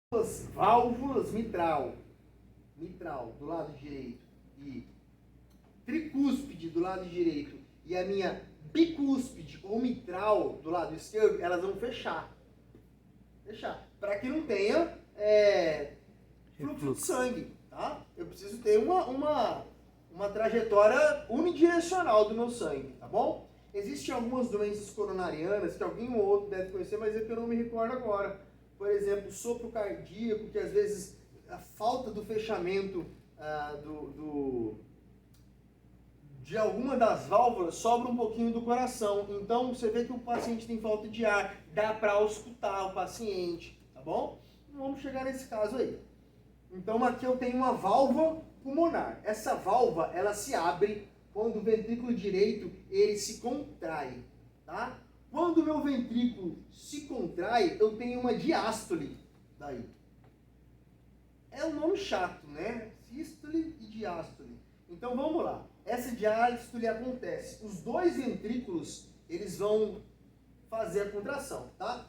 válvulas mitral do lado direito e tricúspide do lado direito e a minha bicúspide ou mitral do lado esquerdo, elas vão fechar. Para que não tenha fluxo de sangue, tá? Eu preciso ter uma trajetória unidirecional do meu sangue, tá bom? Existem algumas doenças coronarianas que alguém ou outro deve conhecer, mas é que eu não me recordo agora. Por exemplo, sopro cardíaco, que às vezes a falta do fechamento de alguma das válvulas sobra um pouquinho do coração. Então, você vê que o paciente tem falta de ar, dá para auscultar o paciente, tá bom? Vamos chegar nesse caso aí. Então, aqui eu tenho uma válvula pulmonar. Essa válvula, ela se abre quando o ventrículo direito, ele se contrai, tá? Quando o meu ventrículo se contrai, eu tenho uma diástole daí. É um nome chato, né? Sístole e diástole. Então, vamos lá. Essa diástole acontece. Os dois ventrículos, eles vão fazer a contração, tá?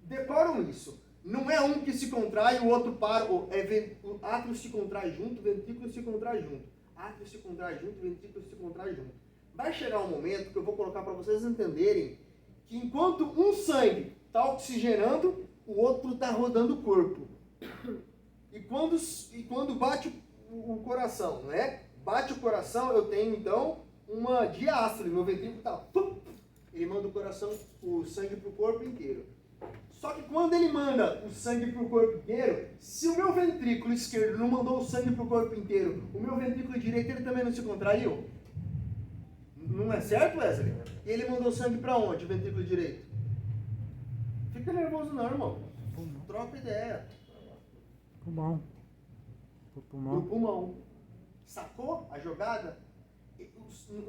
Decoram isso. Não é um que se contrai, o outro para. O átrio se contrai junto, o ventrículo se contrai junto. Átrio se contrai junto, o ventrículo se contrai junto. Vai chegar um momento que eu vou colocar para vocês entenderem que enquanto um sangue está oxigenando, o outro está rodando o corpo. E quando bate o coração, não é? Bate o coração, eu tenho então uma diástole, meu ventrículo está... Ele manda o sangue para o corpo inteiro. Só que quando ele manda o sangue para o corpo inteiro, se o meu ventrículo esquerdo não mandou o sangue para o corpo inteiro, o meu ventrículo direito ele também não se contraiu? Não é certo, Wesley? E ele mandou sangue para onde, o ventrículo direito? Fica nervoso não, irmão. Troca ideia. Pulmão. Pro pulmão. Sacou a jogada?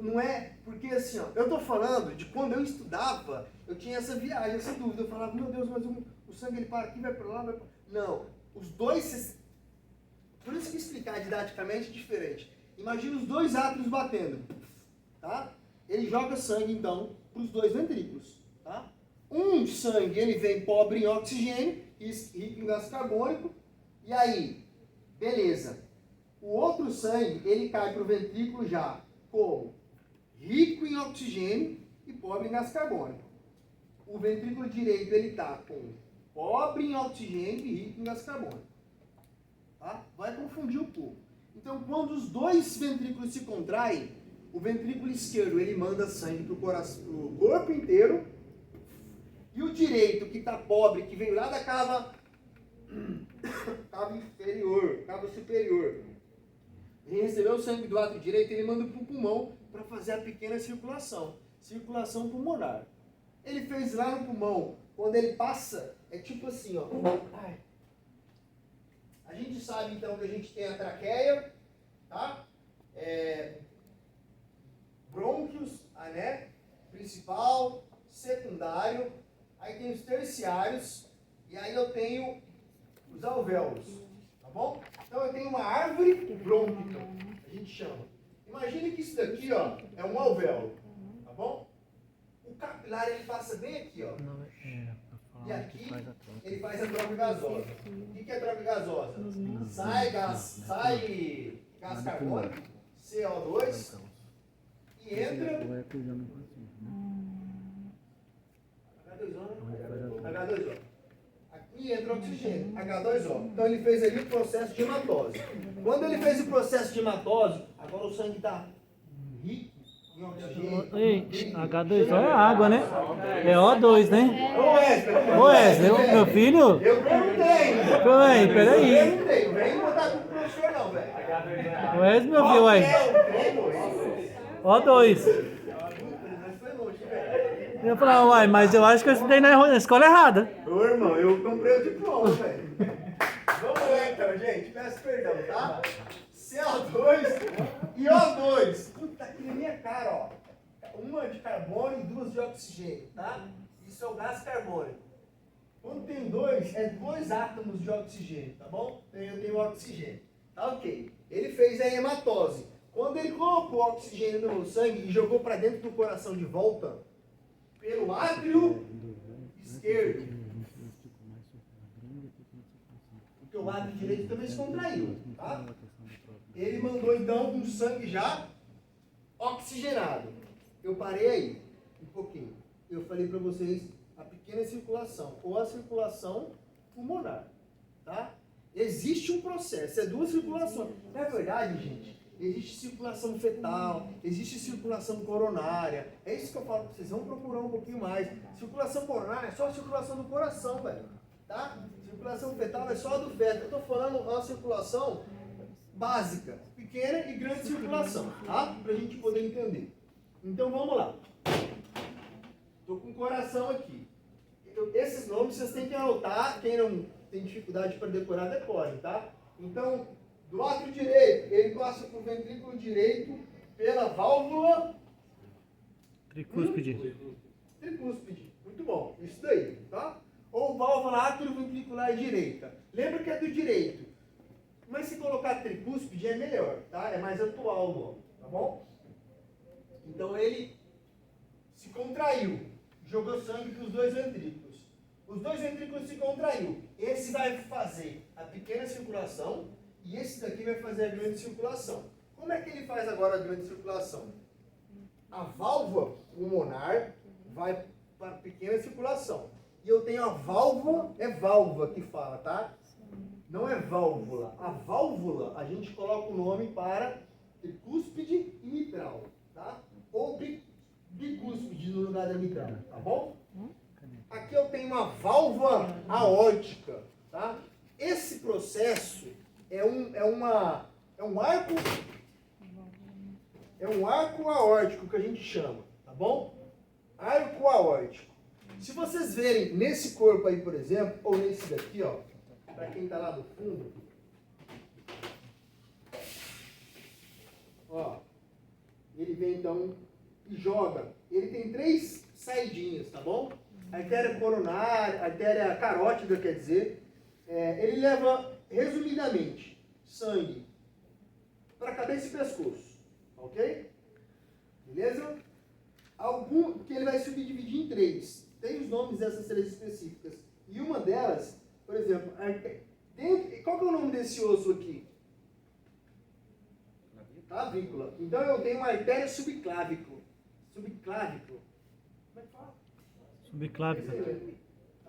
Não é... Porque assim, ó, eu tô falando de quando eu estudava, eu tinha essa viagem, essa dúvida. Eu falava, meu Deus, mas o sangue ele para aqui, vai para lá, vai para... Não. Os dois... Por isso que explicar didaticamente é diferente. Imagina os dois átrios batendo. Tá? Ele joga sangue, então, para os dois ventrículos. Tá? Um sangue, ele vem pobre em oxigênio, rico em gás carbônico. E aí, beleza. O outro sangue, ele cai para o ventrículo já como rico em oxigênio e pobre em gás carbônico. O ventrículo direito, ele está com pobre em oxigênio e rico em gás carbônico. Tá? Vai confundir um pouco. Então, quando os dois ventrículos se contraem, o ventrículo esquerdo, ele manda sangue para o corpo inteiro. E o direito, que está pobre, que veio lá da cava inferior, cava superior, ele recebeu o sangue do átrio direito, ele manda para o pulmão para fazer a pequena circulação pulmonar. Ele fez lá no pulmão, quando ele passa, é tipo assim, ó. A gente sabe então que a gente tem a traqueia, tá? Brônquios, né? Principal, secundário, aí tem os terciários, e aí eu tenho os alvéolos, tá bom? Então eu tenho uma árvore brônquica, a gente chama. Imagine que isso daqui, ó, é um alvéolo, tá bom? O capilar, ele passa bem aqui, ó. E aqui ele faz a troca gasosa. O que é a troca gasosa? Sai gás carbônico, CO2, e entra H2O. Aqui entra oxigênio, H2O. Então ele fez ali o processo de hematose. Quando ele fez o processo de hematose, agora o sangue está rico em oxigênio. H2O é água, né? É O2, né? Ô Wesley, meu filho? Eu perguntei. Peraí. Eu perguntei, não vem botar com o professor não, velho. Wesley, meu filho, ué. O2. Eu falei, uai, mas eu acho que eu estudei na escola errada. Ô, irmão, eu comprei o diploma, velho. Vamos lá, então, gente. Peço perdão, tá? CO2 e O2. Tudo tá aqui na minha cara, ó. Uma de carbono e duas de oxigênio, tá? Isso é o gás carbônico. Quando tem dois, é dois átomos de oxigênio, tá bom? Eu tenho oxigênio. Tá ok. Ele fez a hematose. Quando ele colocou o oxigênio no meu sangue e jogou para dentro do coração de volta, pelo átrio esquerdo, porque o lado direito também se contraiu, tá? Ele mandou então um sangue já oxigenado. Eu parei aí, um pouquinho. Eu falei para vocês a pequena circulação, ou a circulação pulmonar, tá? Existe um processo, é duas circulações. Na verdade, gente, existe circulação fetal, existe circulação coronária. É isso que eu falo para vocês, vão procurar um pouquinho mais. Circulação coronária é só a circulação do coração, velho, tá? Circulação fetal é só a do feto. Eu estou falando uma circulação básica, pequena e grande circulação, tá? Para a gente poder entender. Então vamos lá. Estou com o coração aqui. Esses nomes vocês têm que anotar. Quem não tem dificuldade para decorar, decore, tá? Então, do átrio direito, ele passa por ventrículo direito pela válvula Tricúspide. Tricúspide. Muito bom. Isso daí, tá? Ou válvula atrioventricular direita. Lembra que é do direito. Mas se colocar tricúspide é melhor, tá? É mais atual o nome, tá bom? Então ele se contraiu, jogou sangue para os dois ventrículos. Os dois ventrículos se contraiu. Esse vai fazer a pequena circulação e esse daqui vai fazer a grande circulação. Como é que ele faz agora a grande circulação? A válvula pulmonar vai para a pequena circulação. E eu tenho a válvula, é válvula que fala, tá? Não é válvula. A válvula, a gente coloca o nome para tricúspide e mitral, tá? Ou bicúspide no lugar da mitral, tá bom? Aqui eu tenho uma válvula aórtica, tá? Esse processo é um arco aórtico que a gente chama, tá bom? Arco aórtico. Se vocês verem nesse corpo aí, por exemplo, ou nesse daqui, ó, para quem está lá no fundo, ó, ele vem então e joga. Ele tem 3 saidinhas, tá bom? Artéria coronária, artéria carótida, quer dizer, ele leva, resumidamente, sangue para a cabeça e pescoço, ok? Beleza? Que ele vai subdividir em 3. Tem os nomes dessas 3 específicas. E uma delas, por exemplo, qual que é o nome desse osso aqui? Clavícula. Então eu tenho uma artéria subclávico. Subclávico. Como é que fala? Subclávica.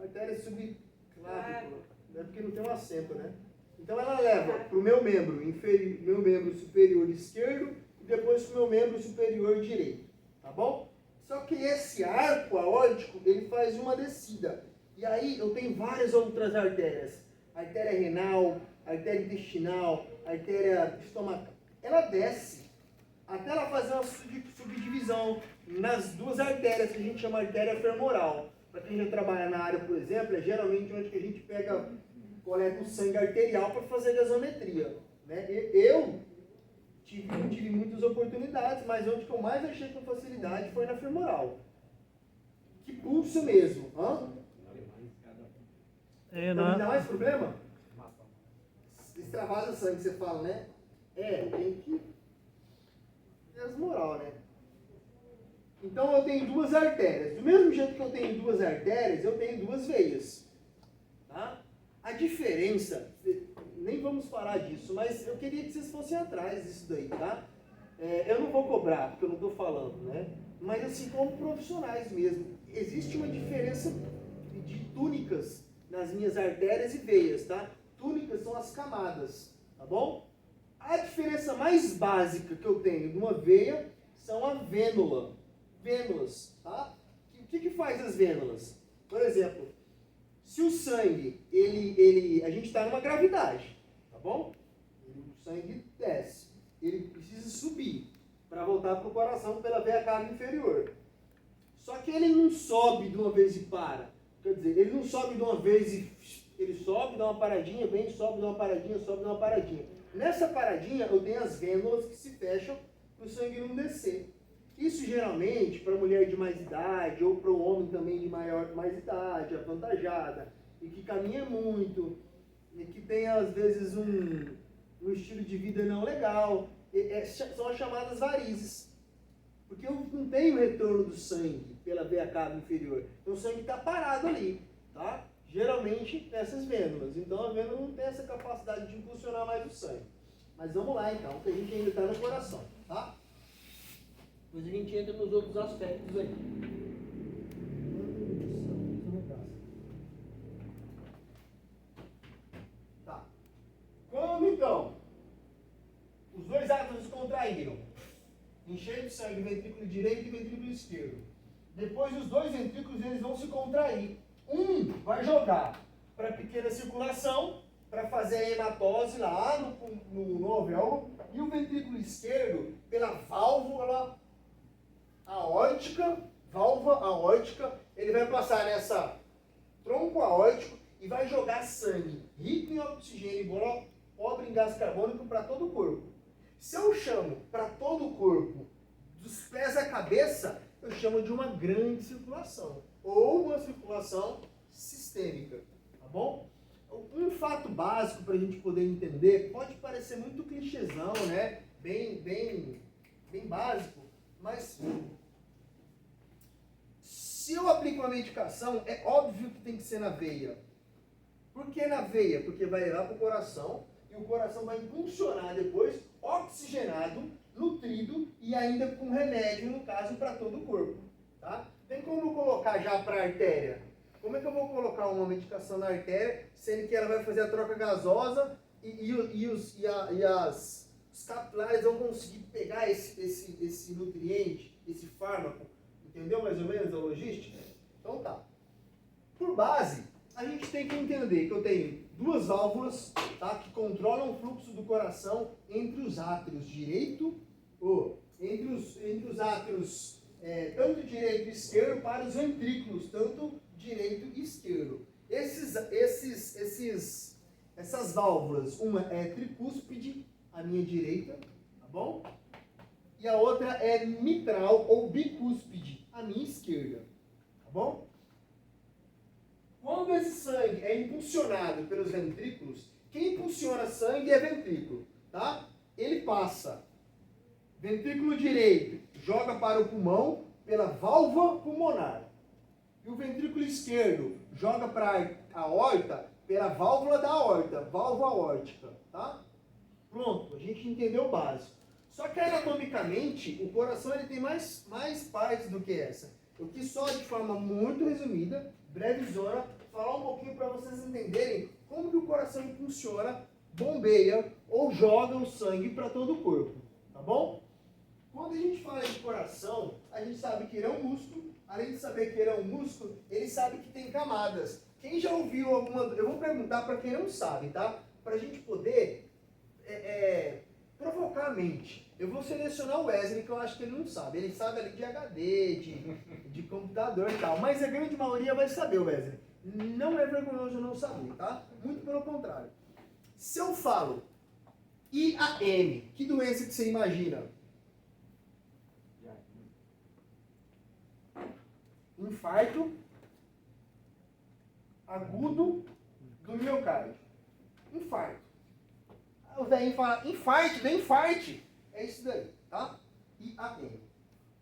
Artéria subclávico. É porque não tem um acento, né? Então ela leva para o meu membro superior esquerdo e depois para o meu membro superior direito. Tá bom? Só que esse arco aórtico, ele faz uma descida. E aí eu tenho várias outras artérias. Artéria renal, artéria intestinal, artéria estomacal. Ela desce até ela fazer uma subdivisão nas 2 artérias que a gente chama de artéria femoral. Para quem já trabalha na área, por exemplo, é geralmente onde que a gente coleta o sangue arterial para fazer gasometria. Né? Eu não tive muitas oportunidades, mas onde que eu mais achei com facilidade foi na femoral. Que pulsa mesmo. Hã? Não me dá mais problema? Extravasa sangue, você fala, né? Tem que ter as moral, né? Então eu tenho 2 artérias. Do mesmo jeito que eu tenho 2 artérias, eu tenho 2 veias. Tá? A diferença, nem vamos falar disso, mas eu queria que vocês fossem atrás disso daí, tá? Eu não vou cobrar, porque eu não estou falando, né? Mas assim, como profissionais mesmo, existe uma diferença de túnicas nas minhas artérias e veias, tá? Túnicas são as camadas, tá bom? A diferença mais básica que eu tenho de uma veia são a vênula. Vênulas, tá? O que faz as vênulas? Por exemplo, se o sangue, a gente está numa gravidade, tá bom? O sangue desce. Ele precisa subir para voltar para o coração pela veia cava inferior. Só que ele não sobe de uma vez e para. Quer dizer, ele não sobe de uma vez e ele sobe, dá uma paradinha, vem, sobe, dá uma paradinha, sobe, dá uma paradinha. Nessa paradinha eu tenho as vênulas que se fecham para o sangue não descer. Isso geralmente para mulher de mais idade ou para o homem também de mais idade, avantajada, e que caminha muito, e que tem às vezes um estilo de vida não legal, são as chamadas varizes. Porque eu não tenho retorno do sangue pela veia cava inferior. Então o sangue está parado ali, tá? geralmente nessas vênulas. Então a vênula não tem essa capacidade de impulsionar mais o sangue. Mas vamos lá então, que a gente ainda está no coração, tá? Depois a gente entra nos outros aspectos aí. Tá. Quando então os dois átomos contraíram, encheram de sangue o ventrículo direito e o ventrículo esquerdo. Depois os dois ventrículos eles vão se contrair. Um vai jogar para a pequena circulação, para fazer a hematose lá no alvéolo, e o ventrículo esquerdo, pela válvula aórtica, ele vai passar nessa tronco aórtico e vai jogar sangue rico em oxigênio e pobre em gás carbônico para todo o corpo. Se eu chamo para todo o corpo, dos pés à cabeça, eu chamo de uma grande circulação, ou uma circulação sistêmica, tá bom? Um fato básico para a gente poder entender, pode parecer muito clichêzão, né? Bem básico, mas se eu aplico uma medicação, é óbvio que tem que ser na veia. Por que na veia? Porque vai levar para o coração, e o coração vai impulsionar depois, oxigenado, nutrido e ainda com remédio, no caso, para todo o corpo. Tá? Tem como colocar já para a artéria? Como é que eu vou colocar uma medicação na artéria, sendo que ela vai fazer a troca gasosa e os capilares vão conseguir pegar esse nutriente, esse fármaco? Entendeu mais ou menos a logística? Então tá. Por base, a gente tem que entender que eu tenho duas válvulas, tá, que controlam o fluxo do coração entre os átrios direito, entre os átrios tanto direito e esquerdo, para os ventrículos, tanto direito e esquerdo. Essas válvulas, uma é tricúspide, a minha direita, tá bom? E a outra é mitral ou bicúspide, a minha esquerda, tá bom? Quando esse sangue é impulsionado pelos ventrículos, quem impulsiona sangue é ventrículo, tá? Ele passa, ventrículo direito joga para o pulmão pela válvula pulmonar. E o ventrículo esquerdo joga para a aorta pela válvula da aorta, válvula aórtica, tá? Pronto, a gente entendeu o básico. Só que anatomicamente, o coração ele tem mais partes do que essa. Eu quis só, de forma muito resumida, brevezona, falar um pouquinho para vocês entenderem como que o coração funciona, bombeia ou joga o sangue para todo o corpo, tá bom? Quando a gente fala de coração, a gente sabe que ele é um músculo. Além de saber que ele é um músculo, ele sabe que tem camadas. Quem já ouviu alguma... Eu vou perguntar para quem não sabe, tá? Para a gente poder provocar a mente. Eu vou selecionar o Wesley, que eu acho que ele não sabe. Ele sabe ali de HD, de computador e tal. Mas a grande maioria vai saber, Wesley. Não é vergonhoso não saber, tá? Muito pelo contrário. Se eu falo IAM, que doença que você imagina? Infarto agudo do miocárdio. Infarto. O velhinho fala, infarto, nem infarte. É isso daí, tá? IAM.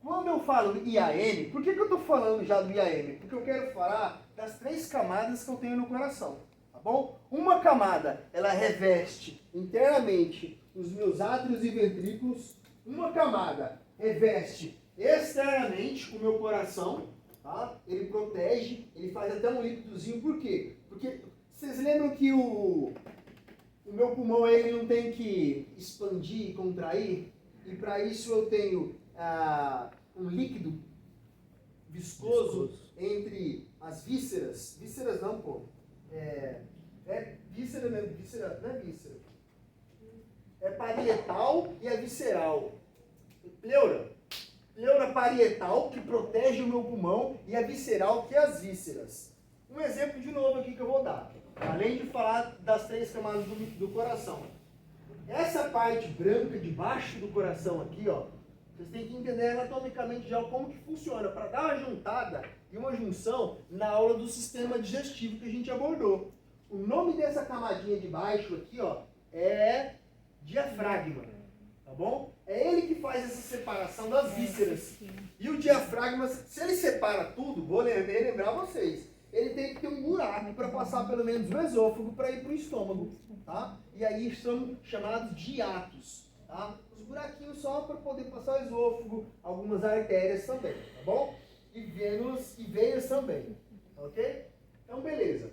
Quando eu falo IAM, por que eu estou falando já do IAM? Porque eu quero falar das 3 camadas que eu tenho no coração, tá bom? Uma camada, ela reveste internamente os meus átrios e ventrículos. Uma camada reveste externamente o meu coração, tá? Ele protege, ele faz até um líquidozinho. Por quê? Porque vocês lembram que o meu pulmão ele não tem que expandir e contrair? E para isso eu tenho um líquido viscoso entre as vísceras. Vísceras não, pô. Víscera, né? Víscera, não é víscera. É parietal e a visceral. Pleura. Pleura parietal, que protege o meu pulmão, e a visceral, que é as vísceras. Um exemplo de novo aqui que eu vou dar. Além de falar das 3 camadas do coração. Essa parte branca de baixo do coração aqui, ó, vocês têm que entender anatomicamente já como que funciona, para dar uma juntada e uma junção na aula do sistema digestivo que a gente abordou. O nome dessa camadinha de baixo aqui, ó, é diafragma, tá bom? É ele que faz essa separação das vísceras. E o diafragma, se ele separa tudo, vou lembrar vocês, ele tem que ter um buraco para passar pelo menos o esôfago para ir para o estômago, tá? E aí são chamados de hiatos, tá? Os buraquinhos só para poder passar o esôfago, algumas artérias também, tá bom? E veias também, ok? Então, beleza.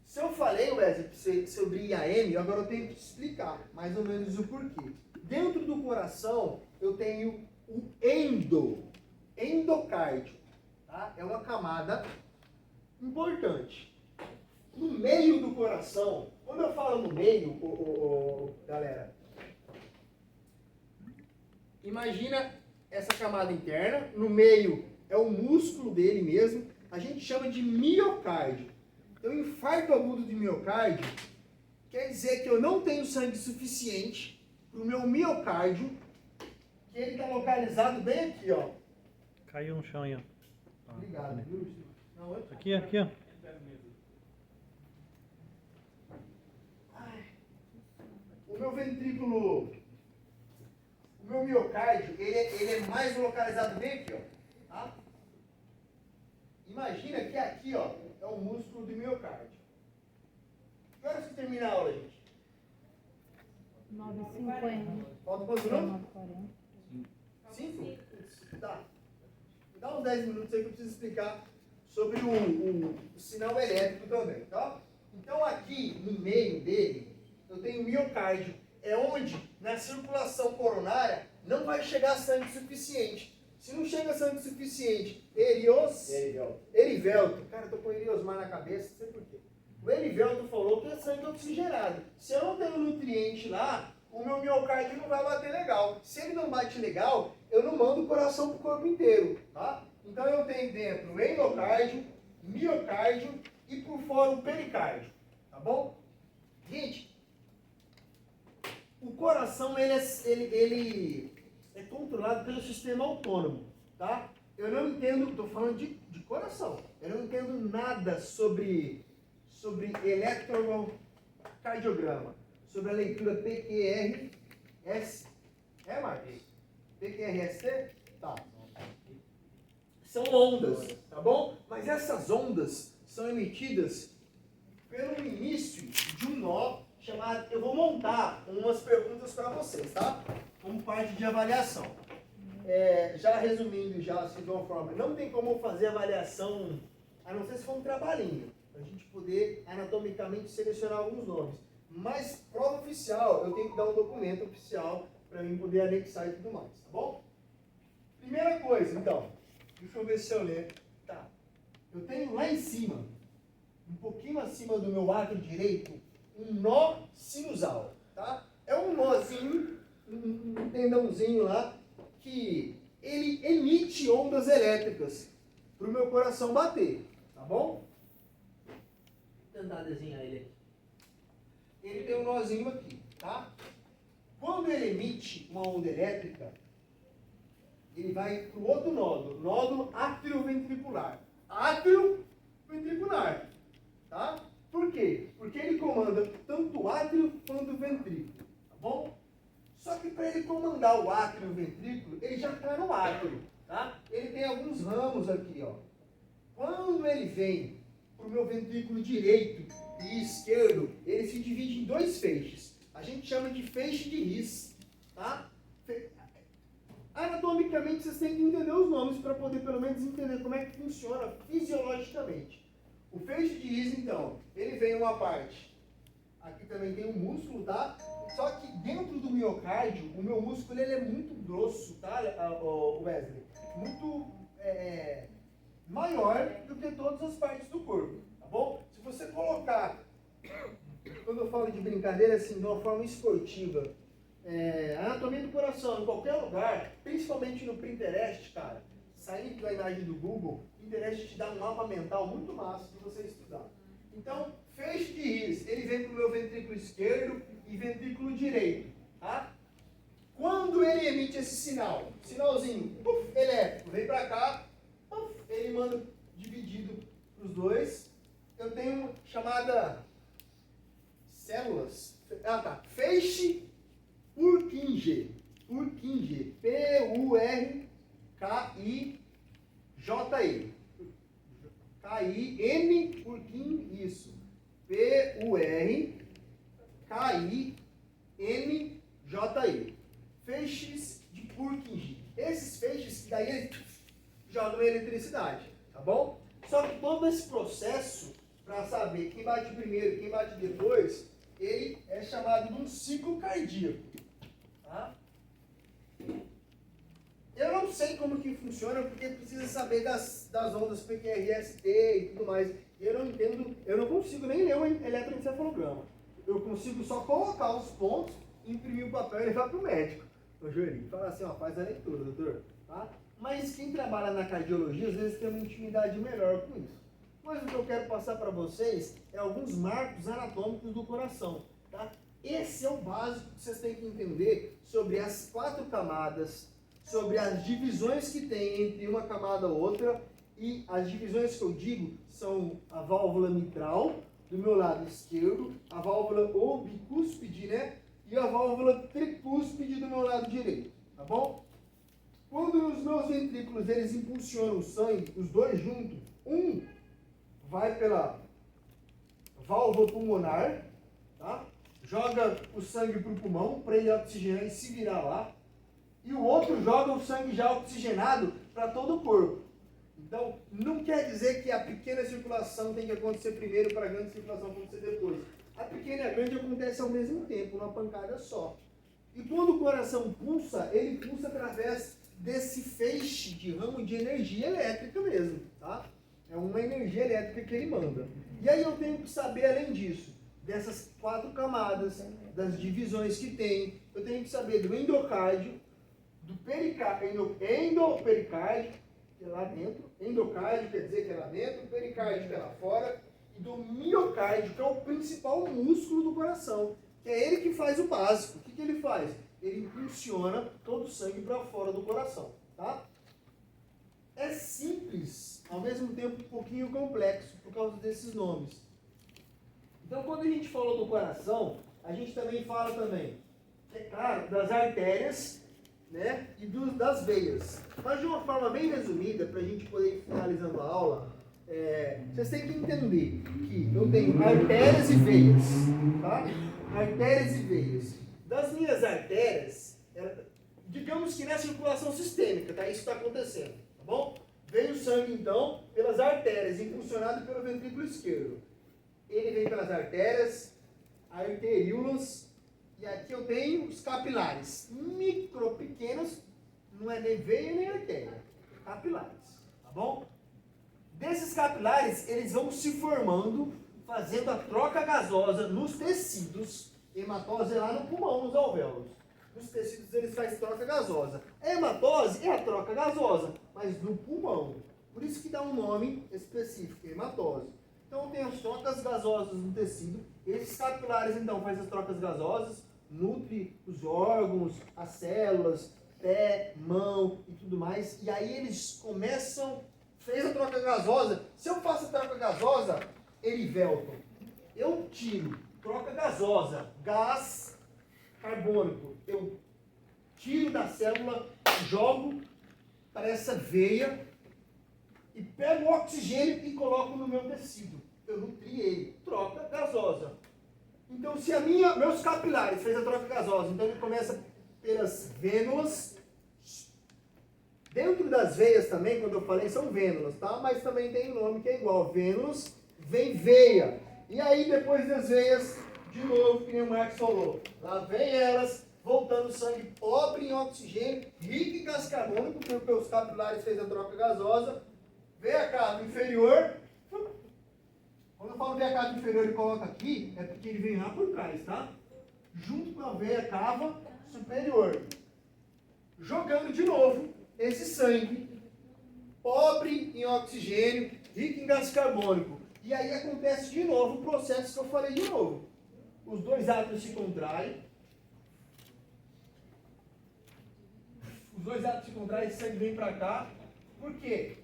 Se eu falei, Wesley, sobre IAM, agora eu tenho que te explicar mais ou menos o porquê. Dentro do coração, eu tenho o endocárdio, tá? É uma camada importante. No meio do coração, quando eu falo no meio, galera, imagina essa camada interna, no meio é o músculo dele mesmo, a gente chama de miocárdio. Então, infarto agudo de miocárdio quer dizer que eu não tenho sangue suficiente para o meu miocárdio, que ele está localizado bem aqui, ó. Caiu no chão aí, ó. Obrigado, viu? Não, Aqui, aqui, ó. O meu ventrículo, o meu miocárdio, ele é mais localizado bem aqui, ó. Tá? Imagina que aqui, ó, é o músculo do miocárdio. Que horas que termina a aula, gente? 9h50. Falta quantos minutos? 9h40. 5? Tá. Me dá uns 10 minutos aí que eu preciso explicar sobre o sinal elétrico também, tá? Então aqui no meio dele, eu tenho o miocárdio. É onde, na circulação coronária, não vai chegar sangue suficiente. Se não chega sangue suficiente, Erivelto. Cara, eu tô com Eriosmar na cabeça, não sei por quê. O Erivelto falou que é sangue oxigenado. Se eu não tenho nutriente lá, o meu miocárdio não vai bater legal. Se ele não bate legal, eu não mando o coração pro corpo inteiro, tá? Então eu tenho dentro o endocárdio, miocárdio e por fora o pericárdio, tá bom? Gente, o coração ele é controlado pelo sistema autônomo, tá? Eu não entendo, estou falando de coração, eu não entendo nada sobre eletrocardiograma, sobre a leitura PQRS. É, Marcos? PQRST? Tá. São ondas, tá bom? Mas essas ondas são emitidas pelo início de um nó chamado... Eu vou montar umas perguntas para vocês, tá? Como parte de avaliação. Já resumindo, já assim, de uma forma, não tem como fazer avaliação, a não ser se for um trabalhinho, para a gente poder anatomicamente selecionar alguns nomes. Mas, prova oficial, eu tenho que dar um documento oficial para mim poder anexar e tudo mais, tá bom? Primeira coisa, então, deixa eu ver se eu lembro. Tá. Eu tenho lá em cima, um pouquinho acima do meu átrio direito, um nó sinusal, tá? É um nozinho, um tendãozinho lá, que ele emite ondas elétricas para o meu coração bater, tá bom? Vou tentar desenhar ele aqui. Ele tem um nozinho aqui, tá? Quando ele emite uma onda elétrica, ele vai para o outro nódulo atrioventricular. Atrioventricular, tá? Por quê? Porque ele comanda tanto o átrio quanto o ventrículo, tá bom? Só que para ele comandar o átrio e o ventrículo, ele já está no átrio, tá? Ele tem alguns ramos aqui, ó. Quando ele vem para o meu ventrículo direito e esquerdo, ele se divide em dois feixes. A gente chama de feixe de His, tá? Anatomicamente, vocês têm que entender os nomes para poder, pelo menos, entender como é que funciona fisiologicamente. O feixe de His, então, ele vem uma parte. Aqui também tem um músculo, tá? Só que dentro do miocárdio, o meu músculo ele é muito grosso, tá, Wesley? Muito maior do que todas as partes do corpo, tá bom? Se você colocar, quando eu falo de brincadeira, assim, de uma forma esportiva, a anatomia do coração em qualquer lugar, principalmente no Pinterest, cara, saindo da imagem do Google, o Pinterest te dá um mapa mental muito massa de você estudar. Então, feixe de His, ele vem para o meu ventrículo esquerdo e ventrículo direito, tá? Quando ele emite esse sinalzinho elétrico, vem para cá, ele manda dividido para os dois. Eu tenho chamada células, feixe Purkinje, P-U-R-K-I-J-E, K-I-N K-I-N-J-E. Feixes de Purkinje. Esses feixes, daí jogam eletricidade, tá bom? Só que todo esse processo, para saber quem bate primeiro e quem bate depois, ele é chamado de um ciclo cardíaco. Tá? Eu não sei como que funciona, porque precisa saber das ondas PQRST e tudo mais. Eu não entendo, eu não consigo nem ler um eletroencefalograma. Eu consigo só colocar os pontos, imprimir o papel e levar para o médico. O Jurinho fala assim, ó, faz a leitura, doutor. Tá? Mas quem trabalha na cardiologia, às vezes tem uma intimidade melhor com isso. Mas o que eu quero passar para vocês é alguns marcos anatômicos do coração. Tá? Esse é o básico que vocês têm que entender sobre as 4 camadas, sobre as divisões que tem entre uma camada e outra. E as divisões que eu digo são a válvula mitral, do meu lado esquerdo, a válvula obicúspide, né? E a válvula tricúspide do meu lado direito, tá bom? Quando os meus ventrículos eles impulsionam o sangue, os dois juntos, um vai pela válvula pulmonar, tá? Joga o sangue para o pulmão para ele oxigenar e se virar lá, e o outro joga o sangue já oxigenado para todo o corpo. Então, não quer dizer que a pequena circulação tem que acontecer primeiro para a grande circulação acontecer depois. A pequena e a grande acontece ao mesmo tempo, numa pancada só. E quando o coração pulsa, ele pulsa através desse feixe de ramo de energia elétrica mesmo, tá? É uma energia elétrica que ele manda. E aí eu tenho que saber, além disso, dessas 4 camadas, das divisões que tem, eu tenho que saber do endocárdio, do pericárdio, endopericárdio, que é lá dentro, endocárdio quer dizer que é lá dentro, pericárdio que é lá fora, e do miocárdio, que é o principal músculo do coração, que é ele que faz o básico. O que ele faz? Ele impulsiona todo o sangue para fora do coração, tá? É simples, ao mesmo tempo um pouquinho complexo, por causa desses nomes. Então, quando a gente falou do coração, a gente também fala também, é claro, das artérias, né, e das veias. Mas de uma forma bem resumida, para a gente poder ir finalizando a aula, vocês têm que entender que eu tenho artérias e veias, tá? Artérias e veias. Das minhas artérias, digamos que na circulação sistêmica, tá? Isso está acontecendo, tá bom? Vem o sangue, então, pelas artérias, impulsionado pelo ventrículo esquerdo. Ele vem pelas artérias, arteríolas, e aqui eu tenho os capilares, micro pequenos, não é nem veia nem artéria, capilares, tá bom? Desses capilares, eles vão se formando, fazendo a troca gasosa nos tecidos. Hematose é lá no pulmão, nos alvéolos. Nos tecidos eles fazem troca gasosa. A hematose é a troca gasosa, mas no pulmão. Por isso que dá um nome específico, hematose. Então tem as trocas gasosas no tecido. Esses capilares então fazem as trocas gasosas, nutre os órgãos, as células, pé, mão e tudo mais. E aí eles começam, fez a troca gasosa. Se eu faço a troca gasosa, Erivelton, eu tiro troca gasosa, gás carbônico, eu tiro da célula, jogo para essa veia e pego o oxigênio e coloco no meu tecido. Eu nutri ele, troca gasosa. Então, se meus capilares fez a troca gasosa, então ele começa pelas vênulas. Dentro das veias também, quando eu falei, são vênulas, tá? Mas também tem um nome que é igual. Vênulas, vem veia. E aí, depois das veias, de novo, que nem o Marcos falou, lá vem elas, voltando sangue pobre em oxigênio, rico em gás carbônico, porque os capilares fez a troca gasosa. Veia cava inferior. Quando eu falo veia cava inferior e coloco aqui, é porque ele vem lá por trás, tá? Junto com a veia cava superior. Jogando de novo esse sangue, pobre em oxigênio, rico em gás carbônico. E aí acontece de novo o processo que eu falei de novo. Os dois átomos se contraem. Os dois átomos se contraem, esse sangue vem para cá. Por quê?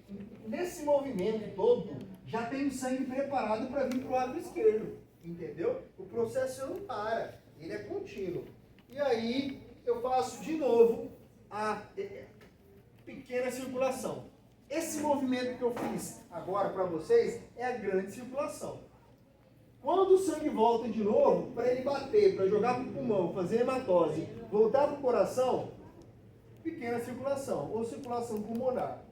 Nesse movimento todo, já tem o sangue preparado para vir para o lado esquerdo. Entendeu? O processo não para, ele é contínuo. E aí eu faço de novo a pequena circulação. Esse movimento que eu fiz agora para vocês é a grande circulação. Quando o sangue volta de novo, para ele bater, para jogar para o pulmão, fazer hematose, voltar para o coração, pequena circulação, ou circulação pulmonar.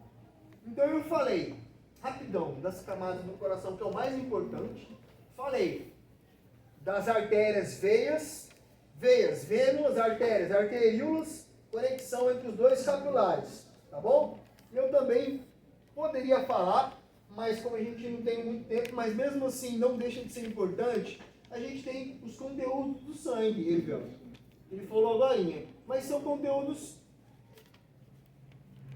Então eu falei, rapidão, das camadas do coração, que é o mais importante. Falei das artérias, veias, vênulas, artérias, arteríolas, conexão entre os dois capulares, tá bom? Eu também poderia falar, mas como a gente não tem muito tempo, mas mesmo assim não deixa de ser importante, a gente tem os conteúdos do sangue, ele falou agora, mas são conteúdos,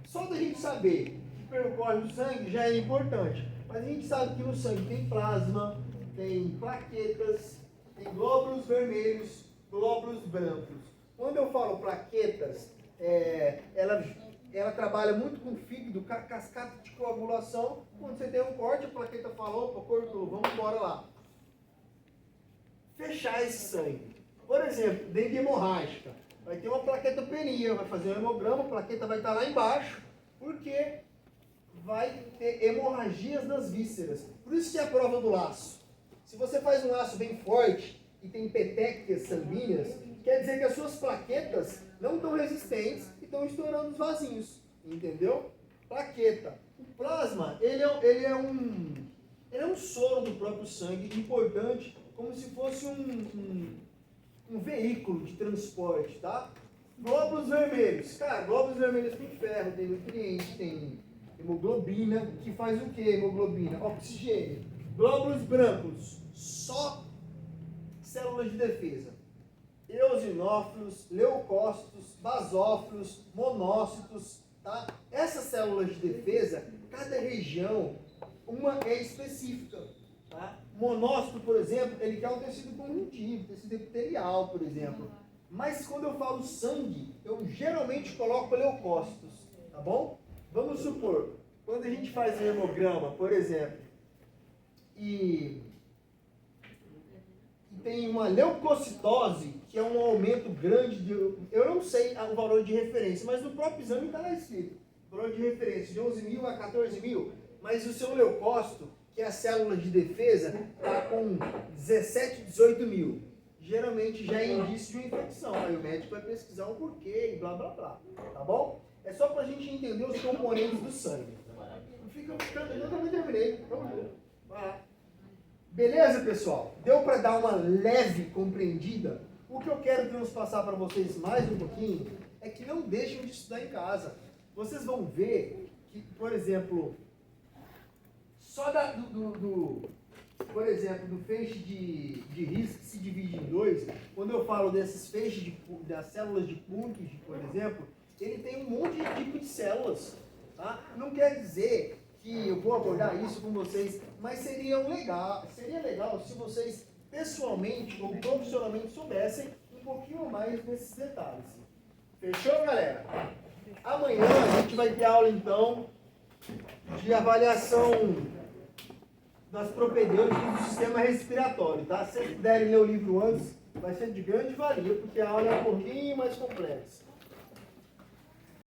só da gente saber que percorre o sangue já é importante, mas a gente sabe que no sangue tem plasma, tem plaquetas, tem glóbulos vermelhos, glóbulos brancos. Quando eu falo plaquetas, ela trabalha muito com o fígado, cascata de coagulação. Quando você tem um corte, a plaqueta fala, opa, cortou, vamos embora lá. Fechar esse sangue. Por exemplo, dengue hemorrágica. Vai ter uma plaqueta penia, vai fazer um hemograma, a plaqueta vai estar lá embaixo, porque vai ter hemorragias nas vísceras. Por isso que é a prova do laço. Se você faz um laço bem forte e tem petequias sanguíneas, quer dizer que as suas plaquetas não estão resistentes e estão estourando os vasinhos. Entendeu? Plaqueta. O plasma, ele é um soro do próprio sangue, importante, como se fosse um veículo de transporte, tá? Glóbulos vermelhos. Cara, glóbulos vermelhos tem ferro, tem nutriente, tem hemoglobina, que faz o que hemoglobina? Oxigênio. Glóbulos brancos, só células de defesa. Eosinófilos, leucócitos, basófilos, monócitos, tá? Essas células de defesa, cada região, uma é específica, tá? Monócito, por exemplo, ele quer um tecido conjuntivo, tecido epitelial, por exemplo. Mas quando eu falo sangue, eu geralmente coloco leucócitos, tá bom? Vamos supor, quando a gente faz um hemograma, por exemplo, e tem uma leucocitose, que é um aumento grande de... Eu não sei o valor de referência, mas no próprio exame está lá escrito. Valor de referência de 11.000 a 14.000. Mas o seu leucócito, que é a célula de defesa, está com 17, 18.000. Geralmente já é indício de uma infecção. Aí o médico vai pesquisar o porquê e blá blá blá. Tá bom? É só para a gente entender os componentes do sangue. Não fica... Eu também terminei. Vamos ver. Vai lá. Beleza, pessoal? Deu para dar uma leve compreendida? O que eu quero transpassar para vocês mais um pouquinho é que não deixem de estudar em casa. Vocês vão ver que, por exemplo, só por exemplo, do feixe de His que se divide em dois, quando eu falo desses feixes das células de Purkinje, por exemplo, ele tem um monte de tipo de células. Tá? Não quer dizer que eu vou abordar isso com vocês, mas seria legal se vocês pessoalmente ou profissionalmente soubessem um pouquinho mais desses detalhes. Fechou, galera? Amanhã a gente vai ter aula, então, de avaliação das propedêuticas do sistema respiratório, tá? Se vocês puderem ler o livro antes, vai ser de grande valia, porque a aula é um pouquinho mais complexa.